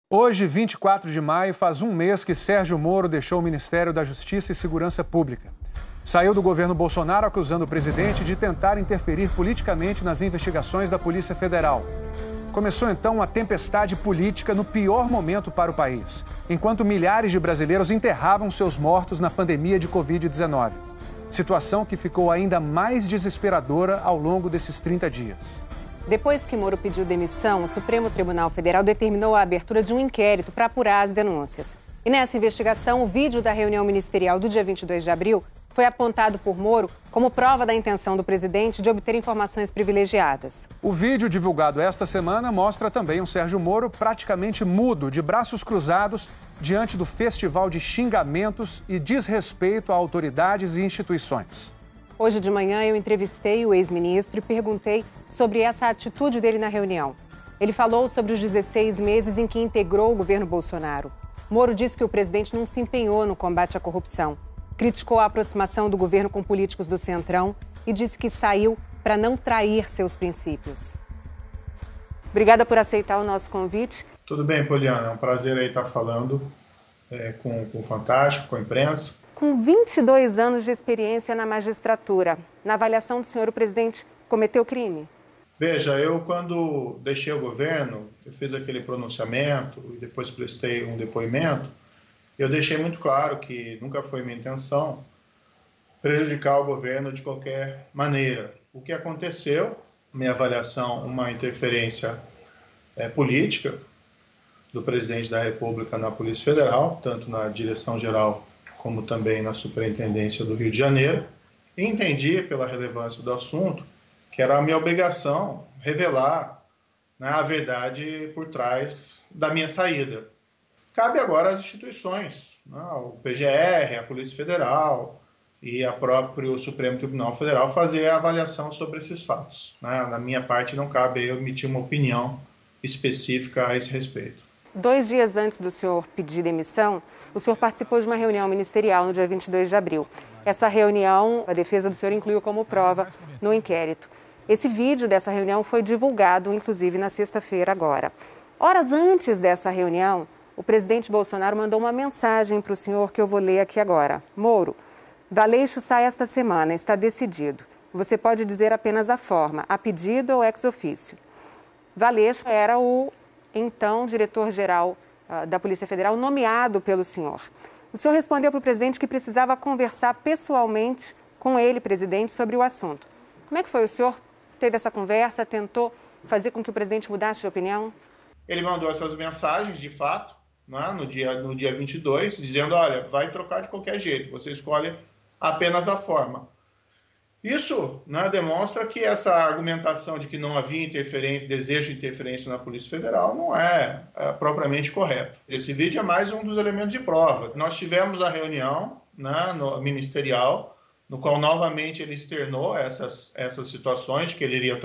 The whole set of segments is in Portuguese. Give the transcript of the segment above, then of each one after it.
Hoje, 24 de maio, faz um mês que Sérgio Moro deixou o Ministério da Justiça e Segurança Pública. Saiu do governo Bolsonaro acusando o presidente de tentar interferir politicamente nas investigações da Polícia Federal. Começou então uma tempestade política no pior momento para o país, enquanto milhares de brasileiros enterravam seus mortos na pandemia de Covid-19. Situação que ficou ainda mais desesperadora ao longo desses 30 dias. Depois que Moro pediu demissão, o Supremo Tribunal Federal determinou a abertura de um inquérito para apurar as denúncias. E nessa investigação, o vídeo da reunião ministerial do dia 22 de abril foi apontado por Moro como prova da intenção do presidente de obter informações privilegiadas. O vídeo divulgado esta semana mostra também um Sérgio Moro praticamente mudo, de braços cruzados, diante do festival de xingamentos e desrespeito a autoridades e instituições. Hoje de manhã eu entrevistei o ex-ministro e perguntei sobre essa atitude dele na reunião. Ele falou sobre os 16 meses em que integrou o governo Bolsonaro. Moro disse que o presidente não se empenhou no combate à corrupção. Criticou a aproximação do governo com políticos do Centrão e disse que saiu para não trair seus princípios. Obrigada por aceitar o nosso convite. Tudo bem, Poliana. É um prazer aí estar falando com o Fantástico, com a imprensa. Com 22 anos de experiência na magistratura, na avaliação do senhor, o presidente cometeu crime? Veja, eu quando deixei o governo, eu fiz aquele pronunciamento e depois prestei um depoimento, eu deixei muito claro que nunca foi minha intenção prejudicar o governo de qualquer maneira. O que aconteceu, minha avaliação, uma interferência política do presidente da República na Polícia Federal, tanto na direção-geral como também na Superintendência do Rio de Janeiro, e entendi, pela relevância do assunto, que era a minha obrigação revelar, né, a verdade por trás da minha saída. Cabe agora às instituições, né, o PGR, a Polícia Federal e a próprio Supremo Tribunal Federal fazer a avaliação sobre esses fatos. Né? Na minha parte não cabe eu emitir uma opinião específica a esse respeito. 2 dias antes do senhor pedir demissão, o senhor participou de uma reunião ministerial no dia 22 de abril. Essa reunião, a defesa do senhor incluiu como prova no inquérito. Esse vídeo dessa reunião foi divulgado, inclusive, na sexta-feira agora. Horas antes dessa reunião, o presidente Bolsonaro mandou uma mensagem para o senhor que eu vou ler aqui agora. Moro, D'Aleixo sai esta semana, está decidido. Você pode dizer apenas a forma, a pedido ou ex officio. D'Aleixo era o então diretor-geral da Polícia Federal, nomeado pelo senhor. O senhor respondeu para o presidente que precisava conversar pessoalmente com ele, presidente, sobre o assunto. Como é que foi? O senhor teve essa conversa, tentou fazer com que o presidente mudasse de opinião? Ele mandou essas mensagens, de fato, né, no dia 22, dizendo, olha, vai trocar de qualquer jeito, você escolhe apenas a forma. Isso, né, demonstra que essa argumentação de que não havia interferência, desejo de interferência na Polícia Federal não é propriamente correto. Esse vídeo é mais um dos elementos de prova. Nós tivemos a reunião, né, ministerial, no qual novamente ele externou essas situações de que ele iria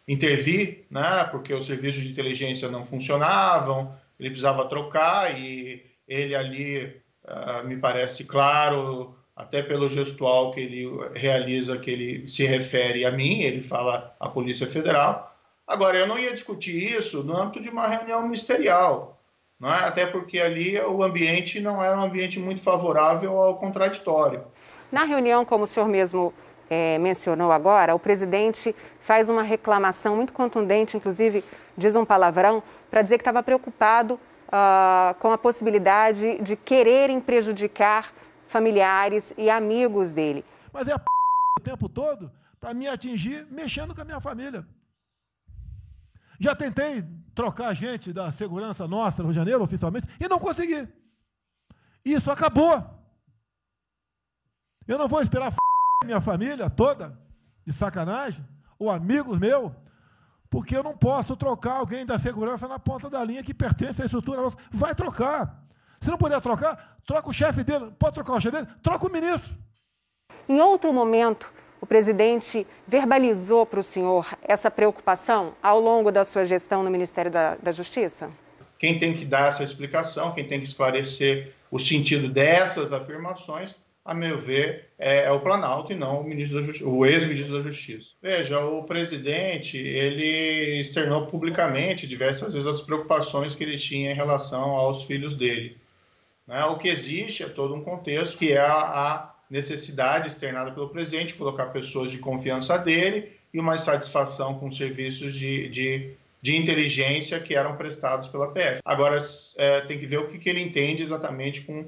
intervir, né, porque os serviços de inteligência não funcionavam, ele precisava trocar e ele ali, me parece claro, até pelo gestual que ele realiza, que ele se refere a mim, ele fala à Polícia Federal. Agora, eu não ia discutir isso no âmbito de uma reunião ministerial, não é? Até porque ali o ambiente não era um ambiente muito favorável ao contraditório. Na reunião, como o senhor mesmo mencionou agora, o presidente faz uma reclamação muito contundente, inclusive diz um palavrão, para dizer que estava preocupado com a possibilidade de quererem prejudicar familiares e amigos dele. Mas é o tempo todo para me atingir mexendo com a minha família. Já tentei trocar gente da segurança nossa no Rio de Janeiro, oficialmente, e não consegui. Isso acabou. Eu não vou esperar minha família toda, de sacanagem, ou amigos meus, porque eu não posso trocar alguém da segurança na ponta da linha que pertence à estrutura nossa. Vai trocar. Se não puder trocar, troca o chefe dele. Pode trocar o chefe dele? Troca o ministro. Em outro momento, o presidente verbalizou para o senhor essa preocupação ao longo da sua gestão no Ministério da Justiça? Quem tem que dar essa explicação, quem tem que esclarecer o sentido dessas afirmações a meu ver, é o Planalto e não o ex-ministro da Justiça. Veja, o presidente, ele externou publicamente diversas vezes as preocupações que ele tinha em relação aos filhos dele. Né? O que existe é todo um contexto que é a necessidade externada pelo presidente de colocar pessoas de confiança dele e uma insatisfação com serviços de inteligência que eram prestados pela PF. Agora, tem que ver o que ele entende exatamente com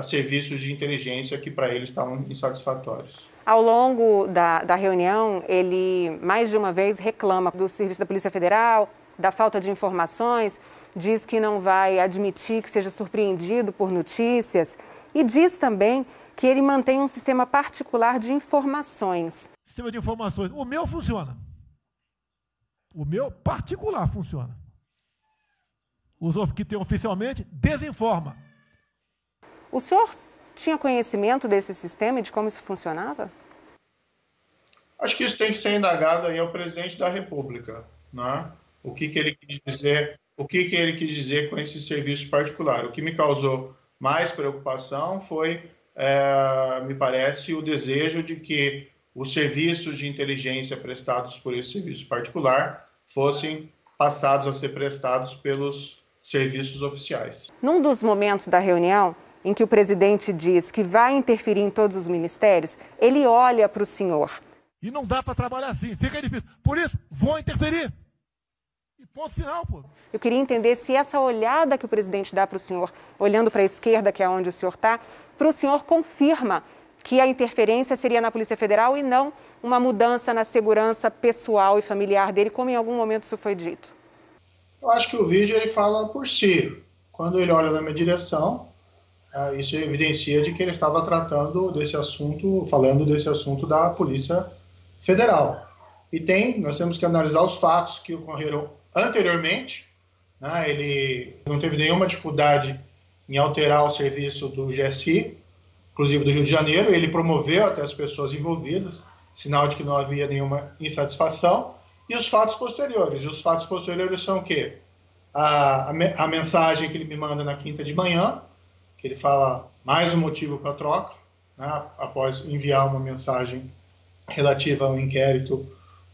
serviços de inteligência que para ele estavam insatisfatórios. Ao longo da reunião, ele mais de uma vez reclama do serviço da Polícia Federal, da falta de informações, diz que não vai admitir que seja surpreendido por notícias e diz também que ele mantém um sistema particular de informações. Sistema de informações. O meu funciona. O meu particular funciona. Os que tem oficialmente desinforma. O senhor tinha conhecimento desse sistema e de como isso funcionava? Acho que isso tem que ser indagado aí ao presidente da República, né? O que ele quis dizer, ele quis dizer com esse serviço particular. O que me causou mais preocupação foi, me parece, o desejo de que os serviços de inteligência prestados por esse serviço particular fossem passados a ser prestados pelos serviços oficiais. Num dos momentos da reunião, em que o presidente diz que vai interferir em todos os ministérios, ele olha para o senhor. E não dá para trabalhar assim, fica difícil. Por isso, vou interferir. E ponto final, pô. Eu queria entender se essa olhada que o presidente dá para o senhor, olhando para a esquerda, que é onde o senhor está, para o senhor confirma que a interferência seria na Polícia Federal e não uma mudança na segurança pessoal e familiar dele, como em algum momento isso foi dito. Eu acho que o vídeo ele fala por si. Quando ele olha na minha direção, isso evidencia de que ele estava tratando desse assunto, falando desse assunto da Polícia Federal. E nós temos que analisar os fatos que ocorreram anteriormente. Né? Ele não teve nenhuma dificuldade em alterar o serviço do GSI, inclusive do Rio de Janeiro. Ele promoveu até as pessoas envolvidas, sinal de que não havia nenhuma insatisfação. E os fatos posteriores? Os fatos posteriores são o quê? A mensagem que ele me manda na quinta de manhã, que ele fala mais um motivo para a troca, né, após enviar uma mensagem relativa ao inquérito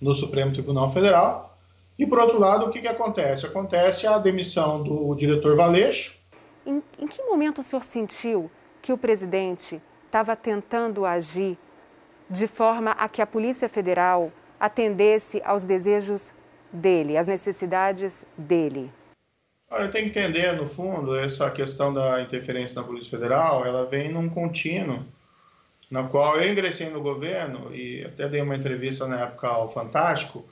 no Supremo Tribunal Federal. E, por outro lado, o que acontece? Acontece a demissão do diretor Valeixo. Em que momento o senhor sentiu que o presidente estava tentando agir de forma a que a Polícia Federal atendesse aos desejos dele, às necessidades dele? Olha, eu tenho que entender, no fundo, essa questão da interferência na Polícia Federal, ela vem num contínuo, na qual eu ingressei no governo e até dei uma entrevista na época ao Fantástico,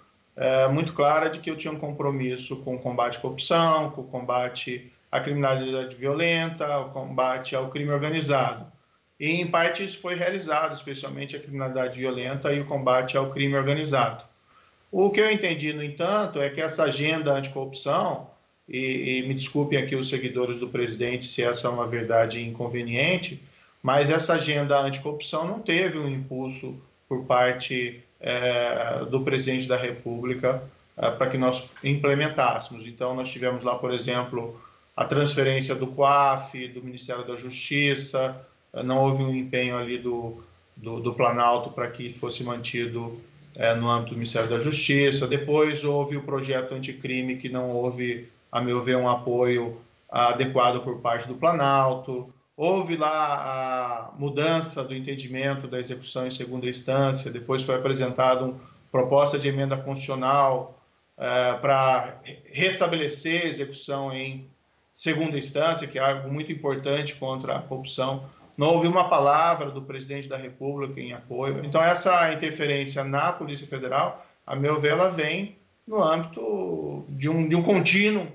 muito clara de que eu tinha um compromisso com o combate à corrupção, com o combate à criminalidade violenta, o combate ao crime organizado. E, em parte, isso foi realizado, especialmente a criminalidade violenta e o combate ao crime organizado. O que eu entendi, no entanto, é que essa agenda anticorrupção, e me desculpem aqui os seguidores do presidente se essa é uma verdade inconveniente, mas essa agenda anticorrupção não teve um impulso por parte do presidente da República para que nós implementássemos. Então, nós tivemos lá, por exemplo, a transferência do COAF, do Ministério da Justiça, não houve um empenho ali do Planalto para que fosse mantido no âmbito do Ministério da Justiça. Depois houve o projeto anticrime, que não houve, a meu ver, um apoio adequado por parte do Planalto. Houve lá a mudança do entendimento da execução em segunda instância, depois foi apresentada uma proposta de emenda constitucional para restabelecer a execução em segunda instância, que é algo muito importante contra a corrupção. Não houve uma palavra do presidente da República em apoio. Então, essa interferência na Polícia Federal, a meu ver, ela vem no âmbito de um contínuo,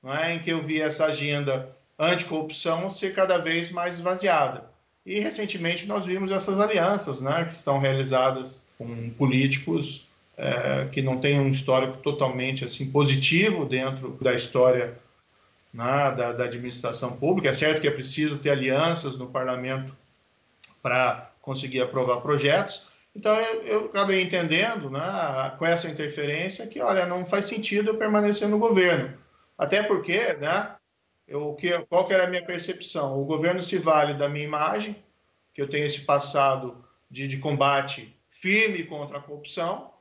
não é, em que eu vi essa agenda anticorrupção ser cada vez mais esvaziada. E, recentemente, nós vimos essas alianças, né, que estão realizadas com políticos que não têm um histórico totalmente assim, positivo dentro da história, né, da administração pública. É certo que é preciso ter alianças no parlamento para conseguir aprovar projetos. Então, eu acabei entendendo, né, com essa interferência que, olha, não faz sentido eu permanecer no governo. Até porque, né, qual que era a minha percepção? O governo se vale da minha imagem, que eu tenho esse passado de combate firme contra a corrupção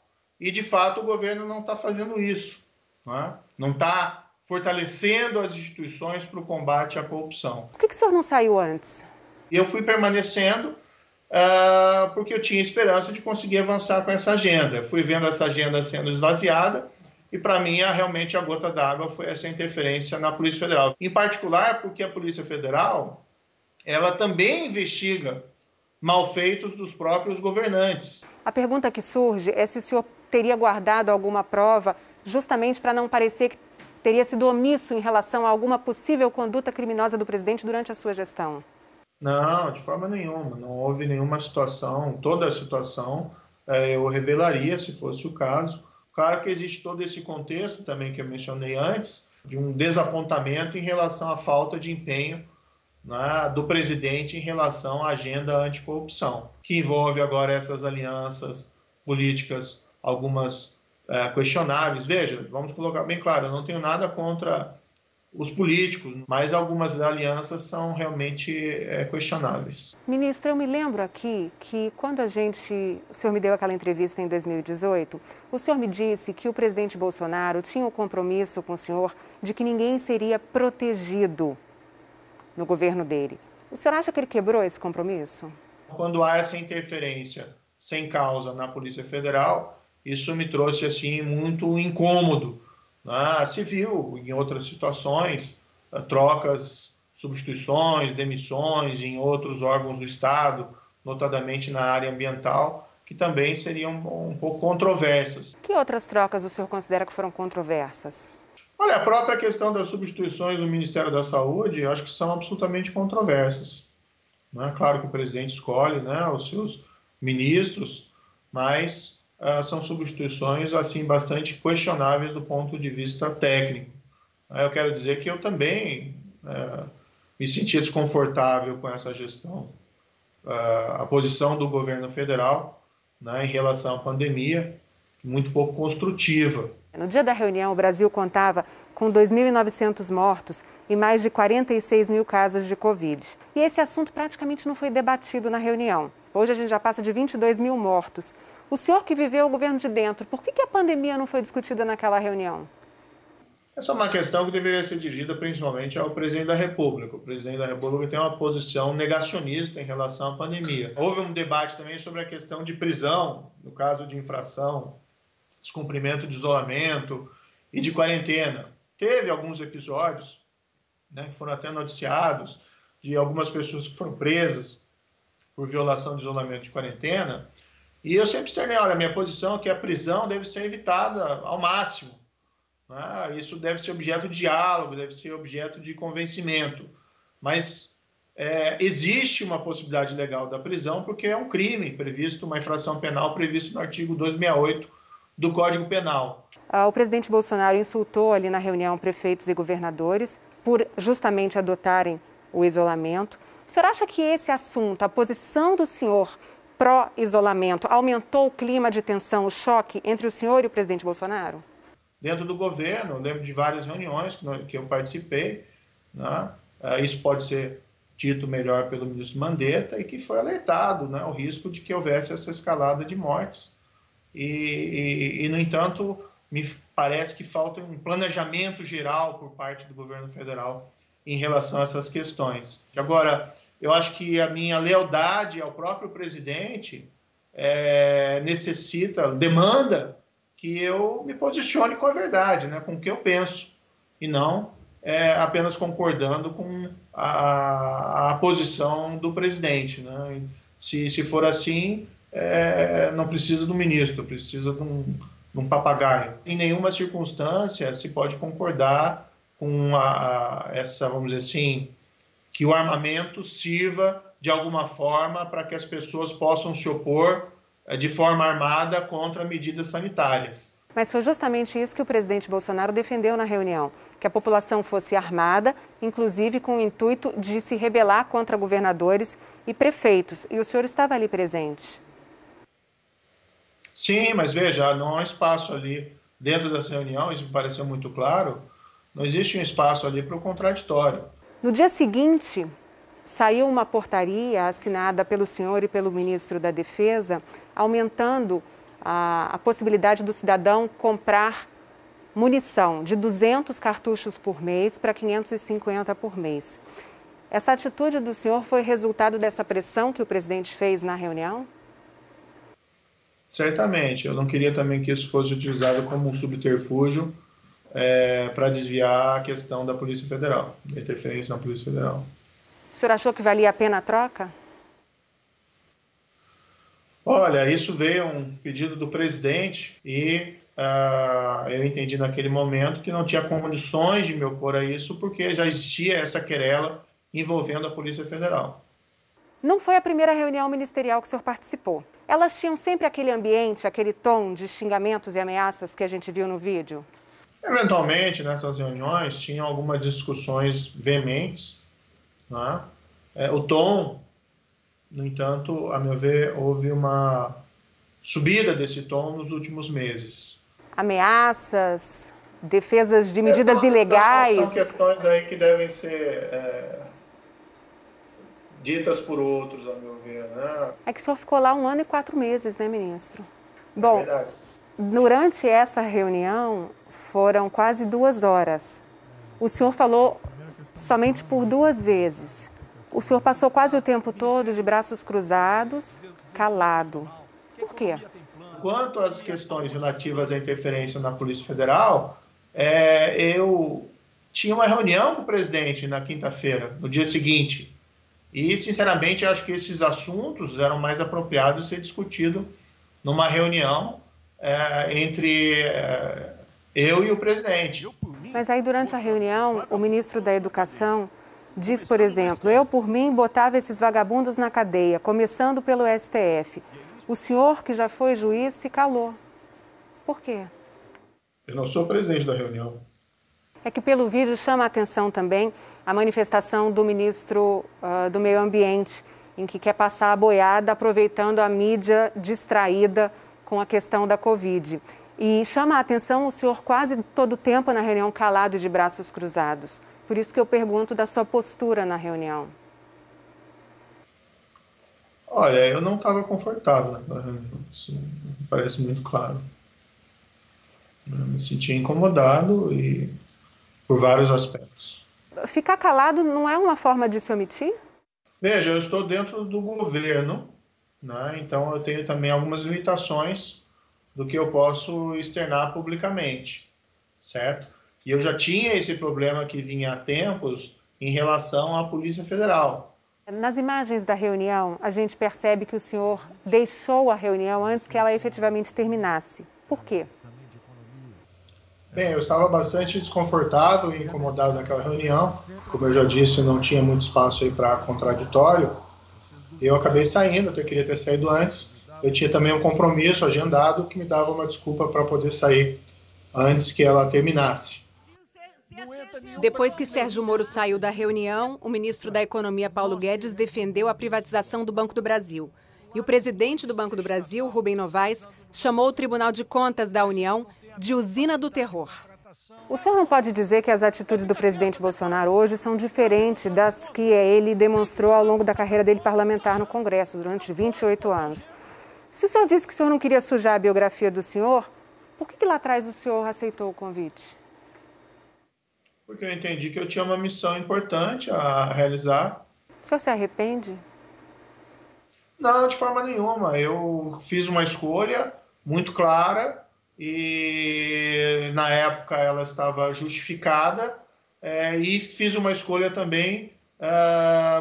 e, de fato, o governo não está fazendo isso, não está fortalecendo as instituições para o combate à corrupção. Por que o senhor não saiu antes? Eu fui permanecendo porque eu tinha esperança de conseguir avançar com essa agenda. Eu fui vendo essa agenda sendo esvaziada e, para mim, realmente a gota d'água foi essa interferência na Polícia Federal. Em particular, porque a Polícia Federal ela também investiga malfeitos dos próprios governantes. A pergunta que surge é se o senhor teria guardado alguma prova justamente para não parecer que teria sido omisso em relação a alguma possível conduta criminosa do presidente durante a sua gestão. Não, de forma nenhuma. Não houve nenhuma situação, toda a situação eu revelaria se fosse o caso. Claro que existe todo esse contexto também que eu mencionei antes, de um desapontamento em relação à falta de empenho do presidente em relação à agenda anticorrupção, que envolve agora essas alianças políticas, algumas questionáveis. Veja, vamos colocar bem claro, eu não tenho nada contra os políticos, mas algumas alianças são realmente questionáveis. Ministro, eu me lembro aqui que quando o senhor me deu aquela entrevista em 2018, o senhor me disse que o presidente Bolsonaro tinha um compromisso com o senhor de que ninguém seria protegido no governo dele. O senhor acha que ele quebrou esse compromisso? Quando há essa interferência sem causa na Polícia Federal, isso me trouxe assim muito incômodo. Se viu em outras situações, trocas, substituições, demissões em outros órgãos do Estado, notadamente na área ambiental, que também seriam um pouco controversas. Que outras trocas o senhor considera que foram controversas? Olha, a própria questão das substituições no Ministério da Saúde, eu acho que são absolutamente controversas. Claro que o presidente escolhe os seus ministros, mas são substituições assim bastante questionáveis do ponto de vista técnico. Eu quero dizer que eu também me senti desconfortável com essa gestão. A posição do governo federal em relação à pandemia, muito pouco construtiva. No dia da reunião, o Brasil contava com 2.900 mortos e mais de 46 mil casos de Covid. E esse assunto praticamente não foi debatido na reunião. Hoje a gente já passa de 22 mil mortos. O senhor que viveu o governo de dentro, por que a pandemia não foi discutida naquela reunião? Essa é uma questão que deveria ser dirigida principalmente ao presidente da República. O presidente da República tem uma posição negacionista em relação à pandemia. Houve um debate também sobre a questão de prisão, no caso de infração, descumprimento de isolamento e de quarentena. Teve alguns episódios que foram até noticiados de algumas pessoas que foram presas por violação de isolamento de quarentena. E eu sempre externei, olha, a minha posição é que a prisão deve ser evitada ao máximo. Isso deve ser objeto de diálogo, deve ser objeto de convencimento. Mas existe uma possibilidade legal da prisão porque é um crime previsto, uma infração penal prevista no artigo 268 do Código Penal. O presidente Bolsonaro insultou ali na reunião prefeitos e governadores por justamente adotarem o isolamento. O senhor acha que esse assunto, a posição do senhor pró-isolamento, aumentou o clima de tensão, o choque entre o senhor e o presidente Bolsonaro? Dentro do governo, eu lembro de várias reuniões que eu participei, isso pode ser dito melhor pelo ministro Mandetta, e que foi alertado o risco de que houvesse essa escalada de mortes. E, no entanto, me parece que falta um planejamento geral por parte do governo federal em relação a essas questões. Agora, eu acho que a minha lealdade ao próprio presidente demanda que eu me posicione com a verdade, com o que eu penso, e não apenas concordando com a posição do presidente. Se for assim, não precisa do ministro, precisa de um papagaio. Em nenhuma circunstância se pode concordar com essa, vamos dizer assim, que o armamento sirva de alguma forma para que as pessoas possam se opor de forma armada contra medidas sanitárias. Mas foi justamente isso que o presidente Bolsonaro defendeu na reunião, que a população fosse armada, inclusive com o intuito de se rebelar contra governadores e prefeitos. E o senhor estava ali presente. Sim, mas veja, não há espaço ali dentro dessa reunião, isso me pareceu muito claro, não existe um espaço ali para o contraditório. No dia seguinte, saiu uma portaria assinada pelo senhor e pelo ministro da Defesa, aumentando a possibilidade do cidadão comprar munição de 200 cartuchos por mês para 550 por mês. Essa atitude do senhor foi resultado dessa pressão que o presidente fez na reunião? Certamente. Eu não queria também que isso fosse utilizado como um subterfúgio para desviar a questão da Polícia Federal, da interferência na Polícia Federal. O senhor achou que valia a pena a troca? Olha, isso veio um pedido do presidente e eu entendi naquele momento que não tinha condições de me opor a isso porque já existia essa querela envolvendo a Polícia Federal. Não foi a primeira reunião ministerial que o senhor participou. Elas tinham sempre aquele ambiente, aquele tom de xingamentos e ameaças que a gente viu no vídeo? Eventualmente, nessas reuniões, tinham algumas discussões veementes, né? O tom, no entanto, a meu ver, houve uma subida desse tom nos últimos meses. Ameaças, defesas de medidas ilegais. São questões aí que devem ser ditas por outros, a meu ver, né? É que o senhor ficou lá 1 ano e 4 meses, né, ministro? Bom, verdade. Durante essa reunião foram quase 2 horas. O senhor falou somente por 2 vezes. O senhor passou quase o tempo todo de braços cruzados, calado. Por quê? Quanto às questões relativas à interferência na Polícia Federal, eu tinha uma reunião com o presidente na quinta-feira, no dia seguinte. E, sinceramente, acho que esses assuntos eram mais apropriados de ser discutido numa reunião entre eu e o presidente. Mas aí, durante a reunião, o ministro da Educação diz, por exemplo, eu, por mim, botava esses vagabundos na cadeia, começando pelo STF. O senhor, que já foi juiz, se calou. Por quê? Eu não sou presidente da reunião. É que pelo vídeo chama a atenção também a manifestação do ministro do Meio Ambiente, em que quer passar a boiada, aproveitando a mídia distraída com a questão da Covid. E chama a atenção o senhor quase todo o tempo na reunião calado e de braços cruzados. Por isso que eu pergunto da sua postura na reunião. Olha, eu não estava confortável naquela reunião, isso me parece muito claro. Eu me sentia incomodado e por vários aspectos. Ficar calado não é uma forma de se omitir? Veja, eu estou dentro do governo, né? Então eu tenho também algumas limitações do que eu posso externar publicamente, certo? E eu já tinha esse problema que vinha há tempos em relação à Polícia Federal. Nas imagens da reunião, a gente percebe que o senhor deixou a reunião antes que ela efetivamente terminasse. Por quê? Bem, eu estava bastante desconfortável e incomodado naquela reunião. Como eu já disse, não tinha muito espaço aí para contraditório. Eu acabei saindo, eu queria ter saído antes. Eu tinha também um compromisso agendado que me dava uma desculpa para poder sair antes que ela terminasse. Depois que Sérgio Moro saiu da reunião, o ministro da Economia, Paulo Guedes, defendeu a privatização do Banco do Brasil. E o presidente do Banco do Brasil, Rubem Novaes, chamou o Tribunal de Contas da União de usina do terror. O senhor não pode dizer que as atitudes do presidente Bolsonaro hoje são diferentes das que ele demonstrou ao longo da carreira dele parlamentar no Congresso, durante 28 anos. Se o senhor disse que o senhor não queria sujar a biografia do senhor, por que lá atrás o senhor aceitou o convite? Porque eu entendi que eu tinha uma missão importante a realizar. O senhor se arrepende? Não, de forma nenhuma. Eu fiz uma escolha muito clara e, na época, ela estava justificada e fiz uma escolha também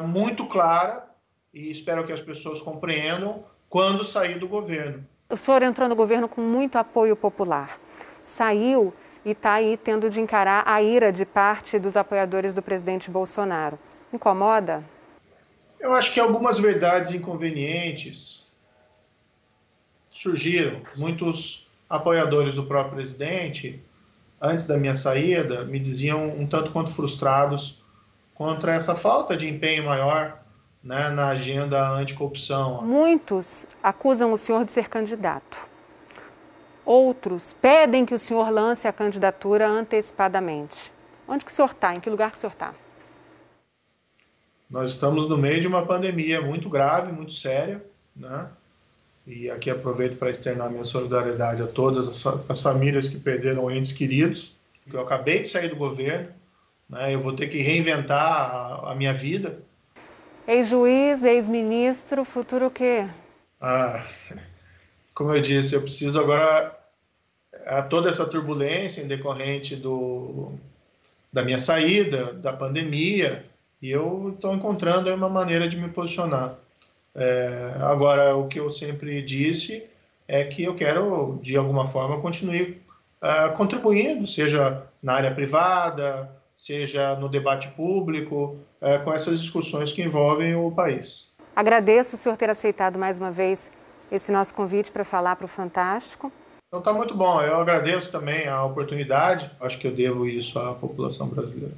muito clara e espero que as pessoas compreendam quando sair do governo. O senhor entrou no governo com muito apoio popular. Saiu e está aí tendo de encarar a ira de parte dos apoiadores do presidente Bolsonaro. Incomoda? Eu acho que algumas verdades inconvenientes surgiram. Muitos apoiadores do próprio presidente, antes da minha saída, me diziam um tanto quanto frustrados contra essa falta de empenho maior, né, na agenda anticorrupção. Muitos acusam o senhor de ser candidato. Outros pedem que o senhor lance a candidatura antecipadamente. Onde que o senhor está? Em que lugar que o senhor está? Nós estamos no meio de uma pandemia muito grave, muito séria, né? E aqui aproveito para externar minha solidariedade a todas as famílias que perderam entes queridos. Eu acabei de sair do governo, né? Eu vou ter que reinventar a minha vida. Ex-juiz, ex-ministro, futuro o quê? Como eu disse, eu preciso agora toda essa turbulência em decorrente da minha saída, da pandemia, e eu estou encontrando aí uma maneira de me posicionar. Agora, o que eu sempre disse é que eu quero, de alguma forma, continuar contribuindo, seja na área privada, seja no debate público, com essas discussões que envolvem o país. Agradeço o senhor ter aceitado mais uma vez esse nosso convite para falar para o Fantástico. Então está muito bom, eu agradeço também a oportunidade, acho que eu devo isso à população brasileira.